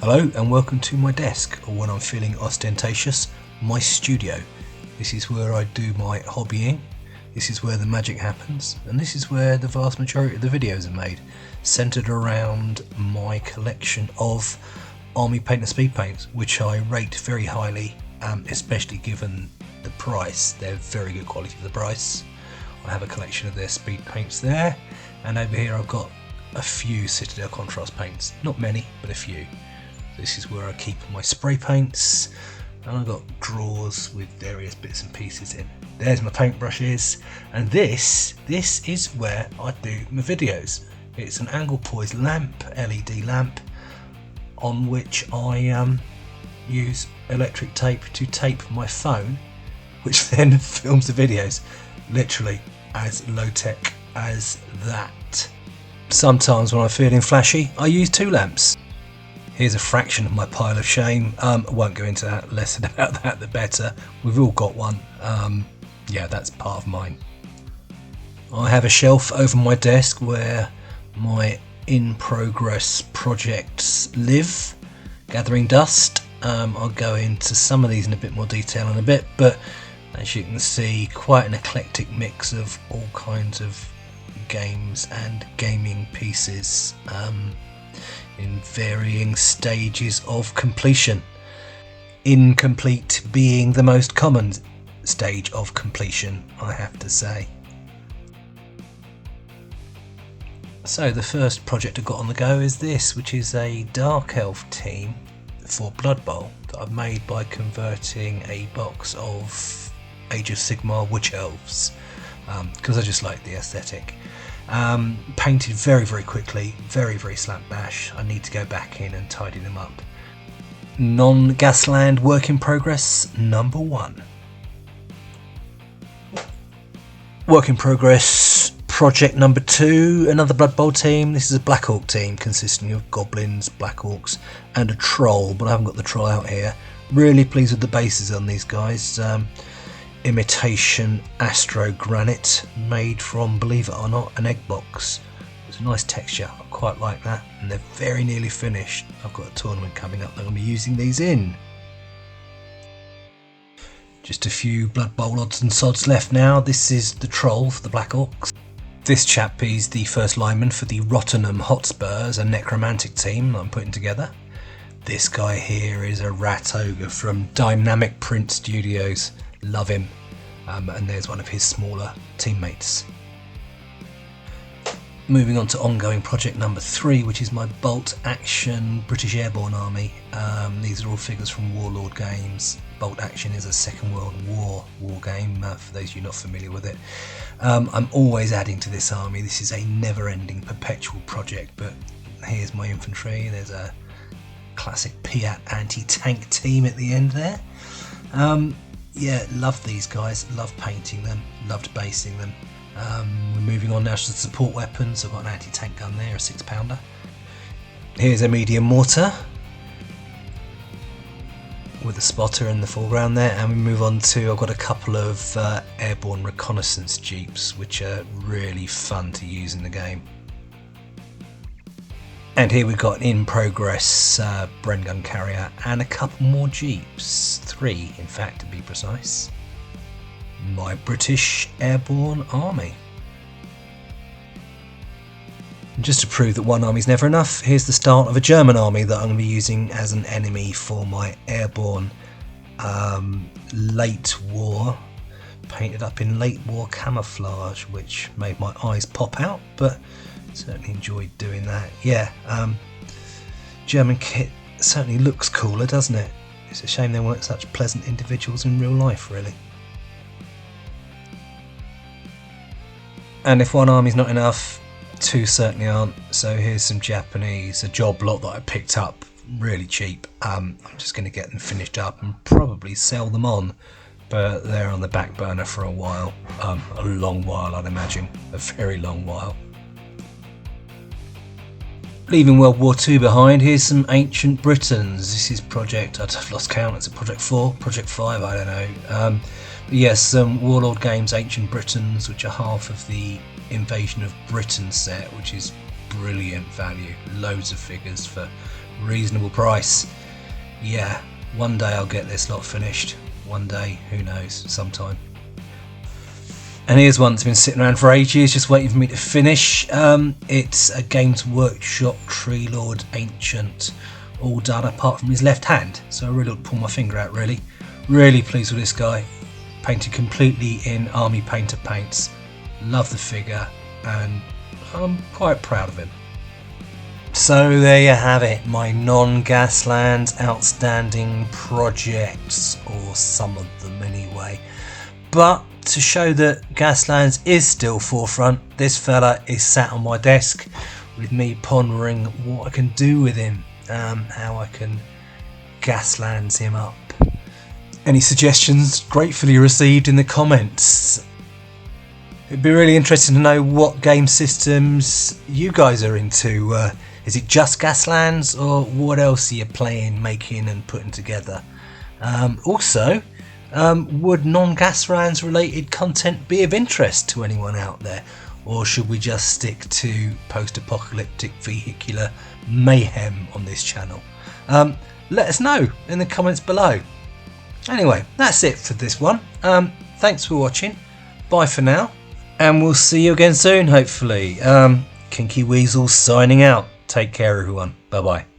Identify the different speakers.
Speaker 1: Hello and welcome to my desk, or when I'm feeling ostentatious, my studio. This is where I do my hobbying, this is where the magic happens, and this is where the vast majority of the videos are made, centred around my collection of Army Painter Speedpaints, which I rate very highly, especially given the price. They're very good quality for the price. I have a collection of their speed paints there, and over here I've got a few Citadel contrast paints, not many but a few. This is where I keep my spray paints, and I've got drawers with various bits and pieces in. There's my paintbrushes, and this is where I do my videos. It's an angle poised lamp, LED lamp, on which I use electric tape to tape my phone, which then films the videos, literally as low tech as that. Sometimes when I'm feeling flashy, I use two lamps. Here's a fraction of my pile of shame. I won't go into that, less about that the better. We've all got one. Yeah, that's part of mine. I have a shelf over my desk where my in-progress projects live, gathering dust. I'll go into some of these in a bit more detail in a bit, but as you can see, quite an eclectic mix of all kinds of games and gaming pieces in varying stages of completion. Incomplete being the most common stage of completion, I have to say. So the first project I got on the go is this, which is a Dark Elf team for Blood Bowl that I've made by converting a box of Age of Sigmar Witch Elves, because I just like the aesthetic. Painted very quickly, very slap bash. I need to go back in and tidy them up. Non-Gasland work in progress number 1. Work in progress project number 2, another Blood Bowl team. This is a Black Orc team consisting of goblins, Black Orcs and a troll, but I haven't got the troll out here. Really pleased with the bases on these guys. Imitation Astro Granite, made from, believe it or not, an egg box. It's a nice texture, I quite like that, and they're very nearly finished. I've got a tournament coming up that I'm going to be using these in. Just a few Blood Bowl odds and sods left now. This is the troll for the Black Orcs. This chap is the first lineman for the Rotterdam Hotspurs, a necromantic team that I'm putting together. This guy here is a rat ogre from Dynamic Print Studios. Love him. And there's one of his smaller teammates. Moving on to ongoing project number 3, which is my Bolt Action British Airborne Army. These are all figures from Warlord Games. Bolt Action is a Second World War game, for those of you not familiar with it. I'm always adding to this army. This is a never-ending, perpetual project, but here's my infantry. There's a classic Piat anti-tank team at the end there. Yeah, love these guys, love painting them, loved basing them. We're moving on now to the support weapons. I've got an anti-tank gun there, a 6-pounder. Here's a medium mortar with a spotter in the foreground there, and we move on to, I've got a couple of airborne reconnaissance jeeps, which are really fun to use in the game. And here we've got in progress Bren gun carrier and a couple more jeeps, 3 in fact to be precise. My British Airborne Army. And just to prove that one army's never enough, here's the start of a German army that I'm going to be using as an enemy for my airborne late war, painted up in late war camouflage, which made my eyes pop out, but certainly enjoyed doing that. Yeah, German kit certainly looks cooler, doesn't it? It's a shame they weren't such pleasant individuals in real life, really. And if one army's not enough, 2 certainly aren't. So here's some Japanese, a job lot that I picked up really cheap. I'm just going to get them finished up and probably sell them on, but they're on the back burner for a while. A long while, I'd imagine. A very long while. Leaving World War II behind, here's some Ancient Britons. This is project, I've lost count, it's a project 4, project 5, I don't know. But yes, some Warlord Games Ancient Britons, which are half of the Invasion of Britain set, which is brilliant value. Loads of figures for reasonable price. Yeah, one day I'll get this lot finished. One day, who knows, sometime. And here's one that's been sitting around for ages, just waiting for me to finish. It's a Games Workshop Tree Lord Ancient, all done apart from his left hand. So I really ought to pull my finger out, really. Really pleased with this guy. Painted completely in Army Painter paints. Love the figure, and I'm quite proud of him. So there you have it, my non-Gaslands outstanding projects, or some of them anyway. But to show that Gaslands is still forefront, this fella is sat on my desk with me pondering what I can do with him, how I can Gaslands him up. Any suggestions gratefully received in the comments. It'd be really interesting to know what game systems you guys are into. Is it just Gaslands, or what else are you playing, making and putting together? Also, would non-Gaslands related content be of interest to anyone out there, or should we just stick to post-apocalyptic vehicular mayhem on this channel? Let us know in the comments below. Anyway, that's it for this one. Thanks for watching. Bye for now, and we'll see you again soon, hopefully. KinkyWeasel signing out. Take care, everyone. Bye bye.